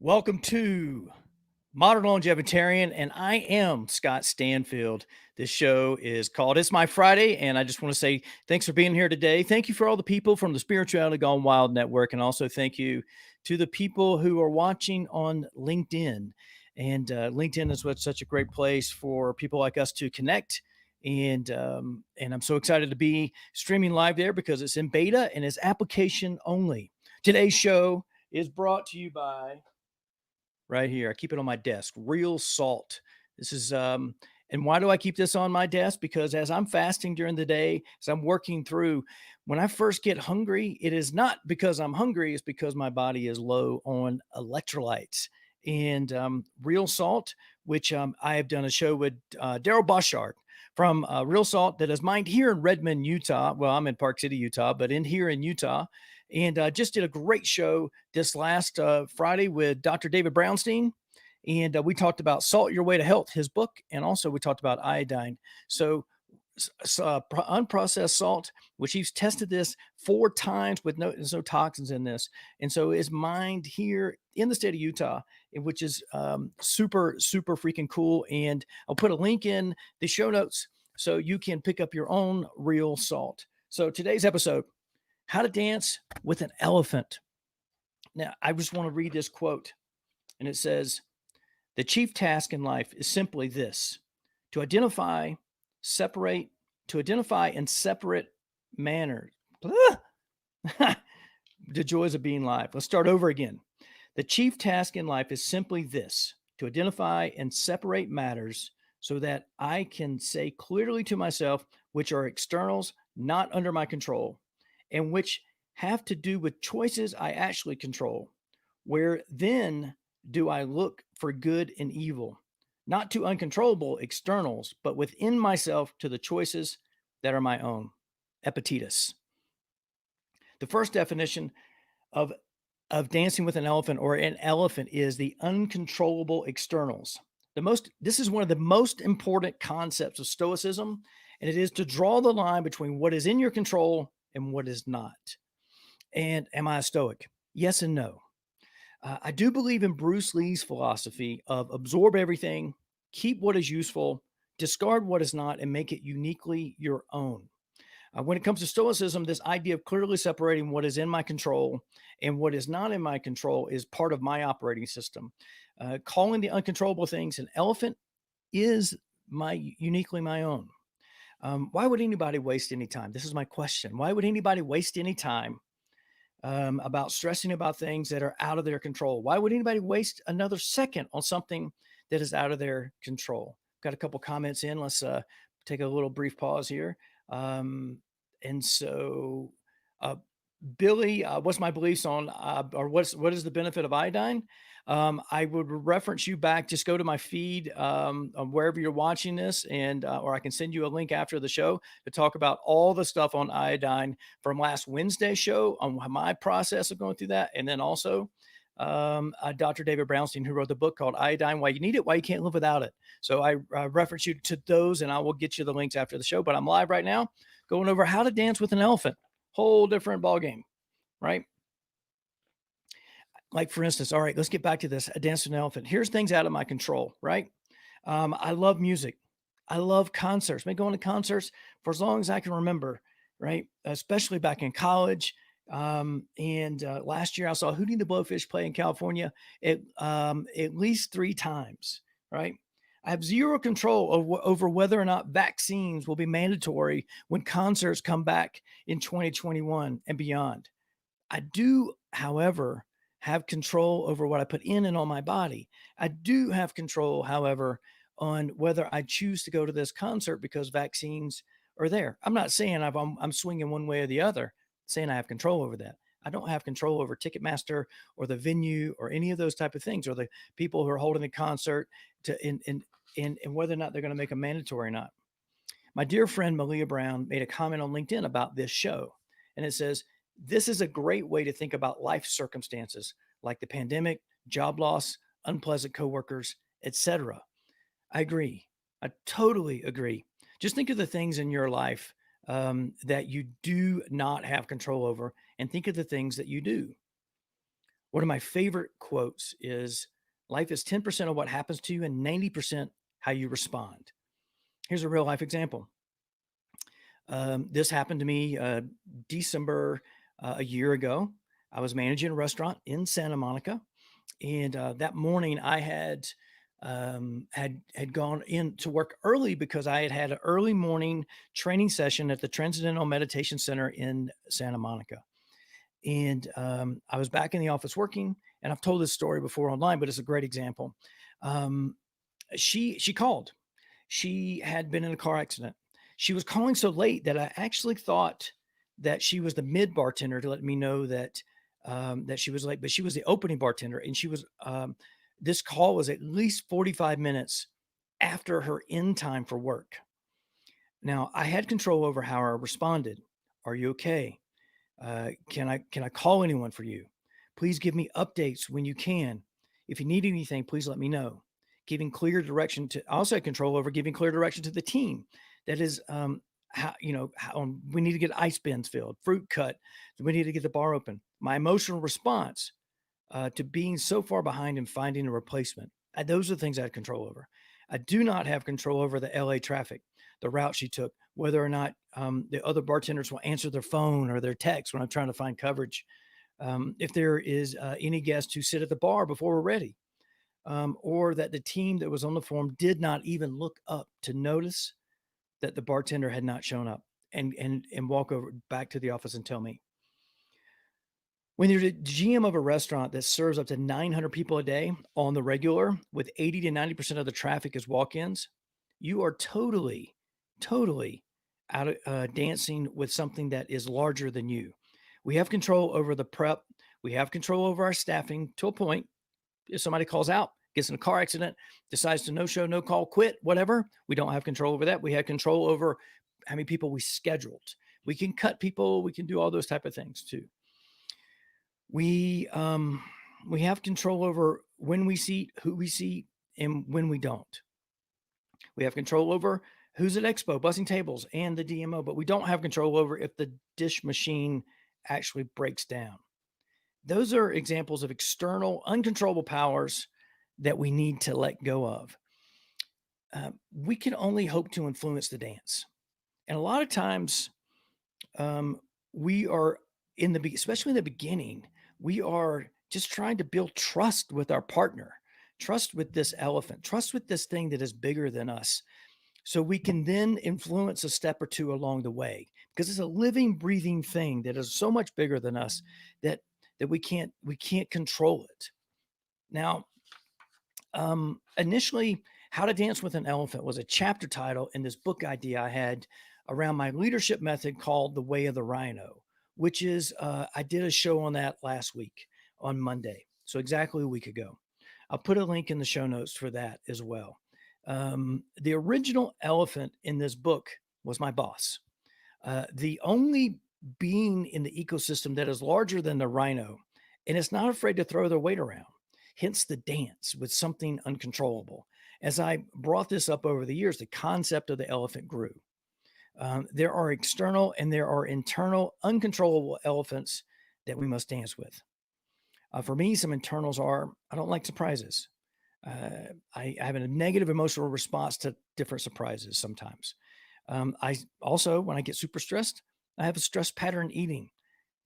Welcome to Modern Longevitarian, and I am Scott Stanfield. This show is called It's My Friday, and I just want to say thanks for being here today. Thank you for all the people from the Spirituality Gone Wild Network, and also thank you to the people who are watching on LinkedIn. And LinkedIn is what's such a great place for people like us to connect. And I'm so excited to be streaming live there because it's in beta and it's application only. Today's show is brought to you by right here. I keep it on my desk. Real salt. This is and why do I keep this on my desk? Because as I'm fasting during the day, as I'm working through, when I first get hungry, it is not because I'm hungry, it's because my body is low on electrolytes. And real salt, which I have done a show with Daryl Boschard from Real Salt that is mined here in Redmond, Utah. Well, I'm in Park City, Utah, but in here in Utah, and just did a great show this last Friday with Dr. David Brownstein. And we talked about Salt Your Way to Health, his book, and also we talked about iodine. So, unprocessed salt, which he's tested this 4 times with there's no toxins in this. And so is mined here in the state of Utah, which is super, super freaking cool. And I'll put a link in the show notes so you can pick up your own real salt. So today's episode, how to dance with an elephant. Now, I just want to read this quote, and it says, the chief task in life is simply this: to identify, separate, to identify in separate manners. The joys of being live. Let's start over again. The chief task in life is simply this: to identify and separate matters so that I can say clearly to myself which are externals not under my control and which have to do with choices I actually control. Where then do I look for good and evil, not to uncontrollable externals, but within myself to the choices that are my own? Epictetus. The first definition of dancing with an elephant or an elephant is the uncontrollable externals. This is one of the most important concepts of Stoicism, and it is to draw the line between what is in your control and what is not. And am I a Stoic? Yes and no. I do believe in Bruce Lee's philosophy of absorb everything, keep what is useful, discard what is not, and make it uniquely your own. When it comes to Stoicism, this idea of clearly separating what is in my control and what is not in my control is part of my operating system. Calling the uncontrollable things an elephant is uniquely my own. Why would anybody waste any time? This is my question. Why would anybody waste any time about stressing about things that are out of their control? Why would anybody waste another second on something that is out of their control? Got a couple comments in. Let's take a little brief pause here. And so, uh, Billy, what's my beliefs on, or what is the benefit of iodine? I would reference you back. Just go to my feed wherever you're watching this, and or I can send you a link after the show to talk about all the stuff on iodine from last Wednesday's show on my process of going through that, and then also Dr. David Brownstein, who wrote the book called Iodine: Why You Need It, Why You Can't Live Without It. So I reference you to those, and I will get you the links after the show. But I'm live right now, going over how to dance with an elephant. Whole different ball game, right? Like, for instance, all right, let's get back to this. A dance with an elephant. Here's things out of my control, right? I love music. I love concerts. Been going to concerts for as long as I can remember, right? Especially back in college. And last year I saw Hootie and the Blowfish play in California at least 3 times, right? I have zero control over whether or not vaccines will be mandatory when concerts come back in 2021 and beyond. I do, however, have control over what I put in and on my body. I do have control, however, on whether I choose to go to this concert because vaccines are there. I'm not saying I'm swinging one way or the other, saying I have control over that. I don't have control over Ticketmaster or the venue or any of those type of things, or the people who are holding the concert and whether or not they're going to make them mandatory or not. My dear friend Malia Brown made a comment on LinkedIn about this show, and it says, this is a great way to think about life circumstances like the pandemic, job loss, unpleasant coworkers, etc. I agree. I totally agree. Just think of the things in your life that you do not have control over, and think of the things that you do. One of my favorite quotes is, life is 10% of what happens to you and 90% how you respond. Here's a real life example. This happened to me December a year ago. I was managing a restaurant in Santa Monica, and that morning I had gone in to work early because I had had an early morning training session at the Transcendental Meditation Center in Santa Monica. And I was back in the office working, and I've told this story before online, but it's a great example. Um, she called. She had been in a car accident. She was calling so late that I actually thought that she was the mid bartender to let me know that that she was late, but she was the opening bartender, and she was. This call was at least 45 minutes after her end time for work. Now I had control over how I responded. Are you okay? Can I call anyone for you? Please give me updates when you can. If you need anything, please let me know. Giving clear direction to, I also had control over giving clear direction to the team. That is, how how we need to get ice bins filled, fruit cut. We need to get the bar open. My emotional response to being so far behind and finding a replacement. Those are the things I had control over. I do not have control over the LA traffic, the route she took, whether or not the other bartenders will answer their phone or their text when I'm trying to find coverage. If there is any guest who sit at the bar before we're ready, or that the team that was on the form did not even look up to notice that the bartender had not shown up and walk over back to the office and tell me. When you're the GM of a restaurant that serves up to 900 people a day on the regular, with 80 to 90% of the traffic is walk-ins, you are totally, totally out of dancing with something that is larger than you. We have control over the prep. We have control over our staffing to a point. If somebody calls out, gets in a car accident, decides to no show, no call, quit, whatever, we don't have control over that. We have control over how many people we scheduled. We can cut people. We can do all those type of things too. We um, we have control over when we seat, who we seat, and when we don't. We have control over who's at expo, bussing tables, and the DMO, but we don't have control over if the dish machine actually breaks down. Those are examples of external, uncontrollable powers that we need to let go of. We can only hope to influence the dance. And a lot of times, um, we are especially in the beginning, we are just trying to build trust with our partner, trust with this elephant, trust with this thing that is bigger than us. So we can then influence a step or two along the way because it's a living, breathing thing that is so much bigger than us that we can't control it. Now, initially, How to Dance with an Elephant was a chapter title in this book idea I had around my leadership method called The Way of the Rhino, which is, I did a show on that last week on Monday. So exactly a week ago. I'll put a link in the show notes for that as well. The original elephant in this book was my boss. The only being in the ecosystem that is larger than the rhino, and it's not afraid to throw their weight around, hence the dance with something uncontrollable. As I brought this up over the years, the concept of the elephant grew. There are external and there are internal uncontrollable elephants that we must dance with. For me, some internals are I don't like surprises. I have a negative emotional response to different surprises sometimes. I also, when I get super stressed, I have a stress pattern eating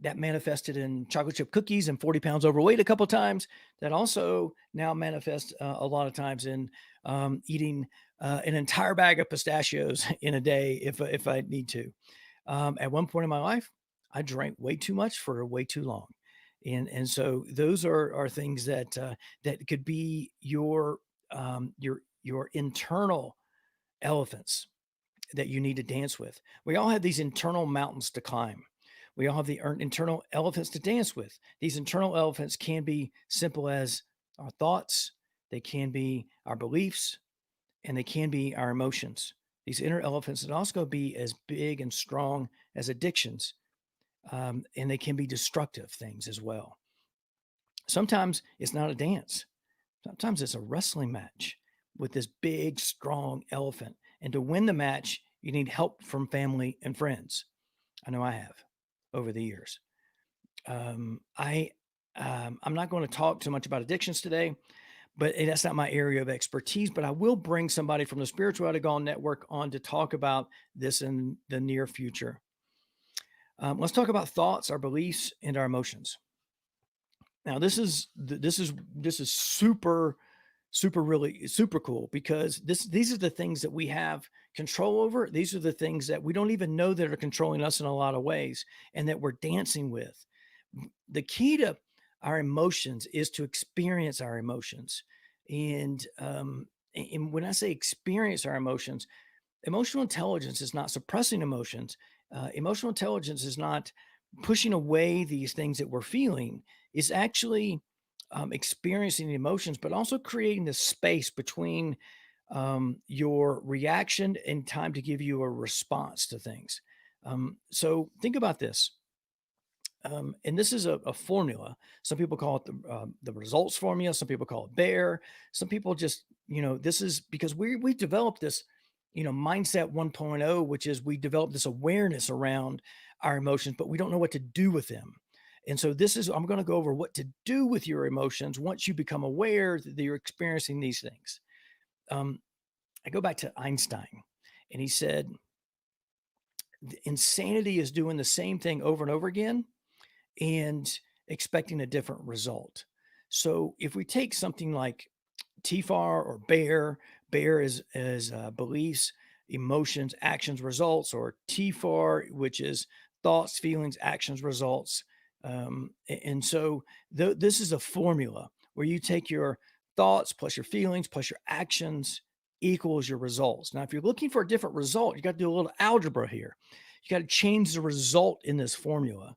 that manifested in chocolate chip cookies and 40 pounds overweight a couple of times. That also now manifests a lot of times in eating an entire bag of pistachios in a day if I need to. At one point in my life, I drank way too much for way too long. And so those are things that that could be your internal elephants that you need to dance with. We all have these internal mountains to climb. We all have the internal elephants to dance with. These internal elephants can be simple as our thoughts, they can be our beliefs, and they can be our emotions. These inner elephants can also be as big and strong as addictions, and they can be destructive things as well. Sometimes it's not a dance. Sometimes it's a wrestling match with this big, strong elephant. And to win the match, you need help from family and friends. I know I have over the years. I I'm not going to talk too much about addictions today, but that's not my area of expertise. But I will bring somebody from the Spirituality Gone Network on to talk about this in the near future. Let's talk about thoughts, our beliefs, and our emotions. Now, this is super really super cool because these are the things that we have control over. These are the things that we don't even know that are controlling us in a lot of ways, and that we're dancing with. The key to our emotions is to experience our emotions, and when I say experience our emotions, emotional intelligence is not suppressing emotions. Emotional intelligence is not pushing away these things that we're feeling. It's actually experiencing the emotions, but also creating the space between your reaction and time to give you a response to things. So think about this. And this is a formula. Some people call it the results formula. Some people call it bear. Some people just, this is because we developed this, mindset 1.0, which is we developed this awareness around our emotions, but we don't know what to do with them. And so I'm going to go over what to do with your emotions once you become aware that you're experiencing these things. Um, I go back to Einstein, and he said, insanity is doing the same thing over and over again and expecting a different result. So if we take something like TFAR or BEAR, BEAR is beliefs, emotions, actions, results, or TFAR, which is thoughts, feelings, actions, results. And so this is a formula where you take your thoughts plus your feelings plus your actions equals your results. Now, if you're looking for a different result, you got to do a little algebra here. You got to change the result in this formula.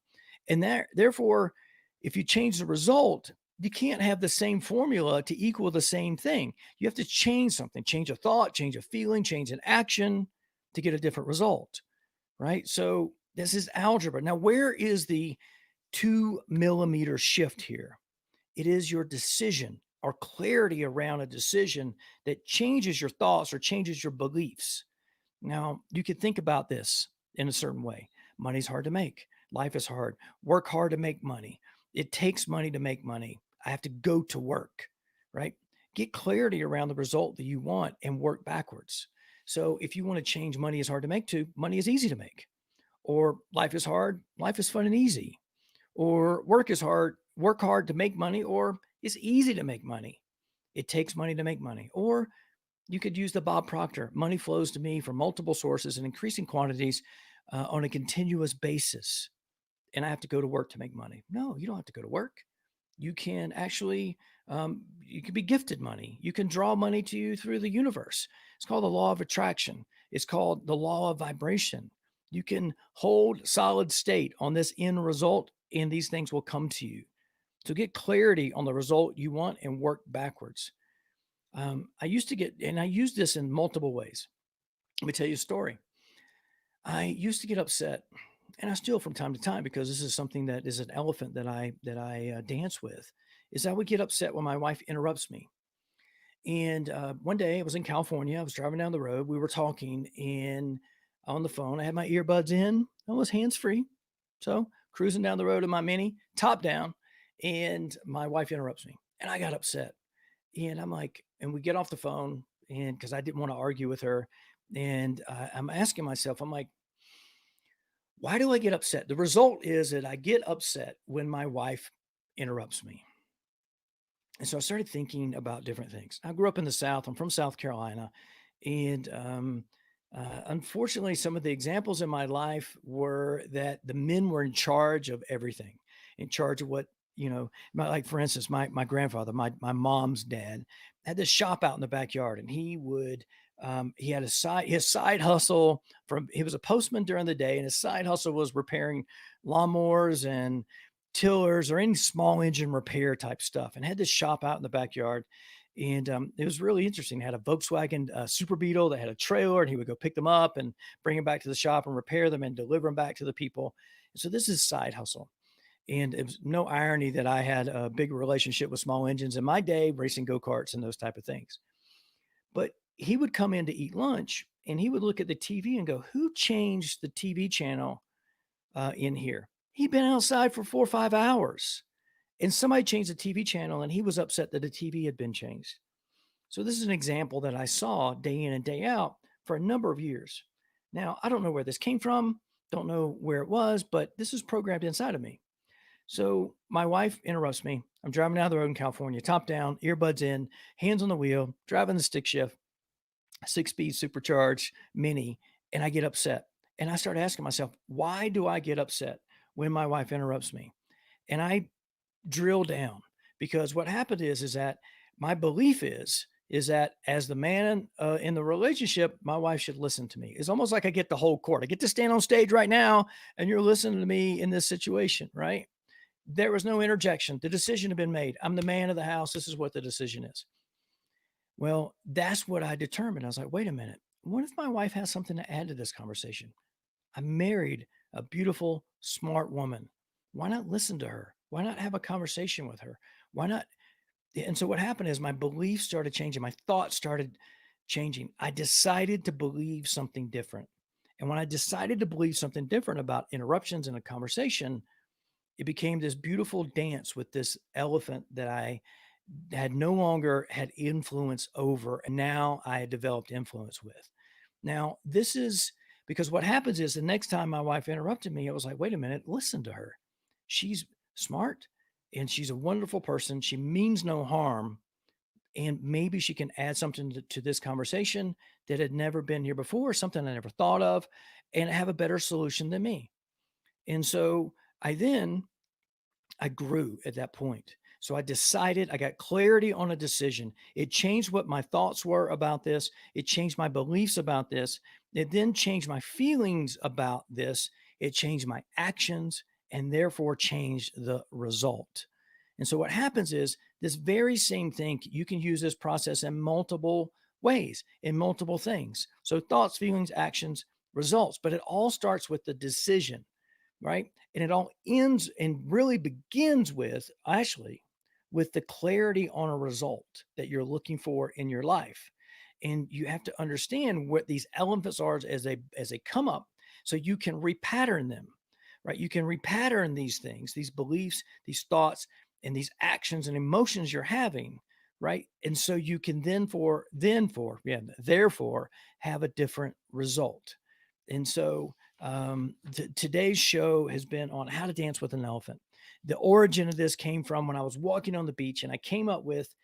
And therefore, if you change the result, you can't have the same formula to equal the same thing. You have to change something, change a thought, change a feeling, change an action to get a different result, right? So this is algebra. Now, where is the 2 millimeter shift here? It is your decision or clarity around a decision that changes your thoughts or changes your beliefs. Now, you could think about this in a certain way. Money's hard to make. Life is hard. Work hard to make money. It takes money to make money. I have to go to work, right? Get clarity around the result that you want and work backwards. So if you want to change money is hard to make to, money is easy to make. Or life is hard, life is fun and easy. Or work is hard, work hard to make money, or it's easy to make money. It takes money to make money. Or you could use the Bob Proctor. Money flows to me from multiple sources in increasing quantities on a continuous basis. And I have to go to work to make money. No, you don't have to go to work. You can actually, you can be gifted money. You can draw money to you through the universe. It's called the law of attraction. It's called the law of vibration. You can hold solid state on this end result, and these things will come to you. So get clarity on the result you want and work backwards. I used to get, and I use this in multiple ways. Let me tell you a story. I used to get upset, and I still from time to time because this is something that is an elephant that I dance with. Is I would get upset when my wife interrupts me. And one day I was in California. I was driving down the road. We were talking, and on the phone, I had my earbuds in. I was hands free, so cruising down the road in my Mini, top down, and my wife interrupts me, and I got upset. And I'm like, and we get off the phone, and because I didn't want to argue with her, and I'm asking myself, I'm like, why do I get upset? The result is that I get upset when my wife interrupts me. And so I started thinking about different things. I grew up in the South. I'm from South Carolina. And unfortunately, some of the examples in my life were that the men were in charge of everything, in charge of what, like for instance, my grandfather, my mom's dad, had this shop out in the backyard, and he had his side hustle he was a postman during the day, and his side hustle was repairing lawnmowers and tillers or any small engine repair type stuff, and had this shop out in the backyard. And it was really interesting. It had a Volkswagen Super Beetle that had a trailer, and he would go pick them up and bring them back to the shop and repair them and deliver them back to the people. And so this is side hustle. And it was no irony that I had a big relationship with small engines in my day, racing go-karts and those type of things. But he would come in to eat lunch, and he would look at the TV and go, "Who changed the TV channel in here?" He'd been outside for 4 or 5 hours. And somebody changed the TV channel and he was upset that the TV had been changed. So this is an example that I saw day in and day out for a number of years. Now, I don't know where this came from, don't know where it was, but this is programmed inside of me. So my wife interrupts me. I'm driving down the road in California, top down, earbuds in, hands on the wheel, driving the stick shift, 6 speed supercharged mini, and I get upset. And I start asking myself, why do I get upset when my wife interrupts me? And I drill down because what happened is that my belief is that as the man in the relationship, my wife should listen to me. It's almost like I get the whole court. I get to stand on stage right now, and you're listening to me in this situation, right? There was no interjection. The decision had been made. I'm the man of the house. This is what the decision is. Well, that's what I determined. I was like, wait a minute. What if my wife has something to add to this conversation? I married a beautiful, smart woman. Why not listen to her? Why not have a conversation with her? Why not? And so what happened is my beliefs started changing. My thoughts started changing. I decided to believe something different. And when I decided to believe something different about interruptions in a conversation, it became this beautiful dance with this elephant that I had no longer had influence over. And now I had developed influence with. Now, this is because what happens is the next time my wife interrupted me, I was like, wait a minute, listen to her. She's smart and she's a wonderful person. She means no harm. And maybe she can add something to this conversation that had never been here before, something I never thought of, and have a better solution than me. And so I grew at that point. So I decided, I got clarity on a decision. It changed what my thoughts were about this. It changed my beliefs about this. It then changed my feelings about this. It changed my actions and therefore changed the result. And so what happens is this very same thing, you can use this process in multiple ways, in multiple things. So thoughts, feelings, actions, results, but it all starts with the decision, right? And it all ends and really begins with actually with the clarity on a result that you're looking for in your life. And you have to understand what these elements are as they come up so you can repattern them, right? You can repattern these things, these beliefs, these thoughts, and these actions and emotions you're having, right? And so you can therefore have a different result. And so today's show has been on how to dance with an elephant. The origin of this came from when I was walking on the beach and I came up with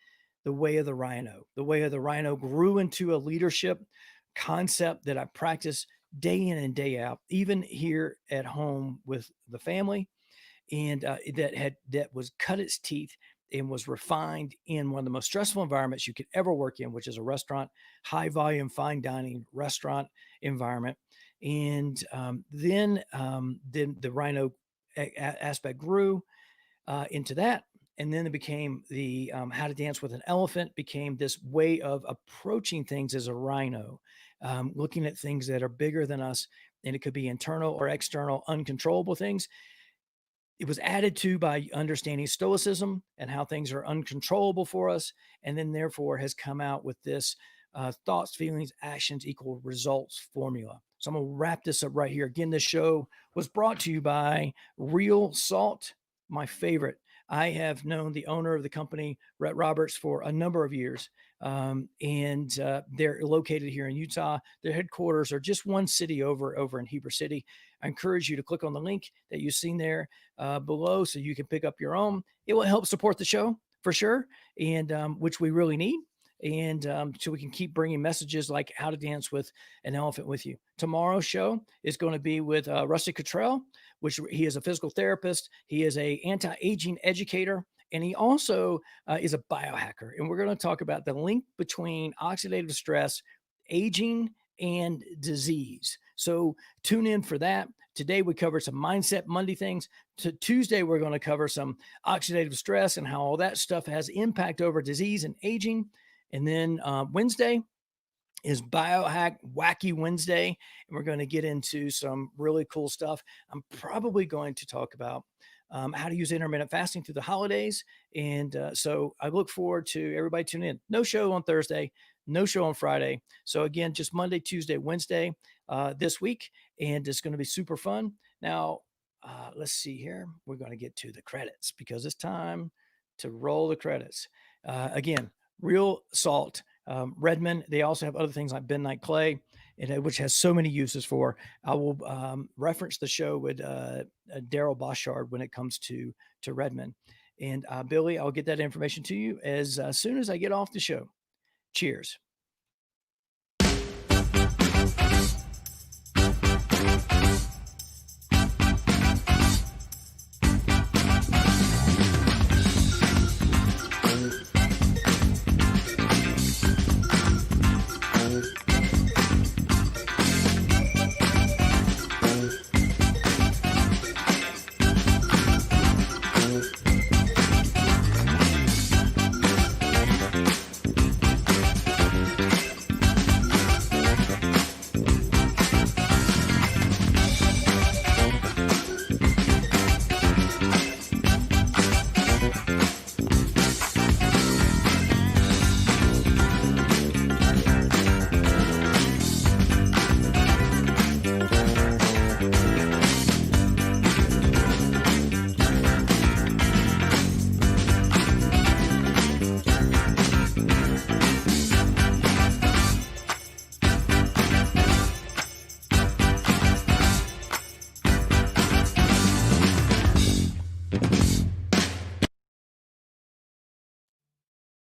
the way of the rhino. The way of the rhino grew into a leadership concept that I practice day in and day out, even here at home with the family, and that was cut its teeth and was refined in one of the most stressful environments you could ever work in, which is a restaurant, high volume, fine dining restaurant environment. And then the rhino aspect grew into that. And then it became the how to dance with an elephant became this way of approaching things as a rhino, looking at things that are bigger than us. And it could be internal or external, uncontrollable things. It was added to by understanding stoicism and how things are uncontrollable for us, and then therefore has come out with this thoughts, feelings, actions equal results formula. So I'm gonna wrap this up right here. Again, this show was brought to you by Real Salt, my favorite. I have known the owner of the company, Rhett Roberts, for a number of years, and they're located here in Utah. Their headquarters are just one city over in Heber City. I encourage you to click on the link that you've seen there below so you can pick up your own. It will help support the show for sure, and which we really need. And so we can keep bringing messages like how to dance with an elephant with you. Tomorrow's show is going to be with Rusty Cottrell, which he is a physical therapist. He is a anti-aging educator, and he also is a biohacker. And we're going to talk about the link between oxidative stress, aging, and disease. So tune in for that. Today we covered some Mindset Monday things. Tuesday we're going to cover some oxidative stress and how all that stuff has impact over disease and aging. And then Wednesday is Biohack Wacky Wednesday, and we're going to get into some really cool stuff. I'm probably going to talk about how to use intermittent fasting through the holidays. And so I look forward to everybody tuning in. No show on Thursday, no show on Friday. So again, just Monday, Tuesday, Wednesday this week. And it's going to be super fun. Now, let's see here. We're going to get to the credits because it's time to roll the credits. Again, real salt. Redmond, they also have other things like bentonite clay, which has so many uses for. I will reference the show with Daryl Boshard when it comes to Redmond. And Billy, I'll get that information to you as soon as I get off the show. Cheers.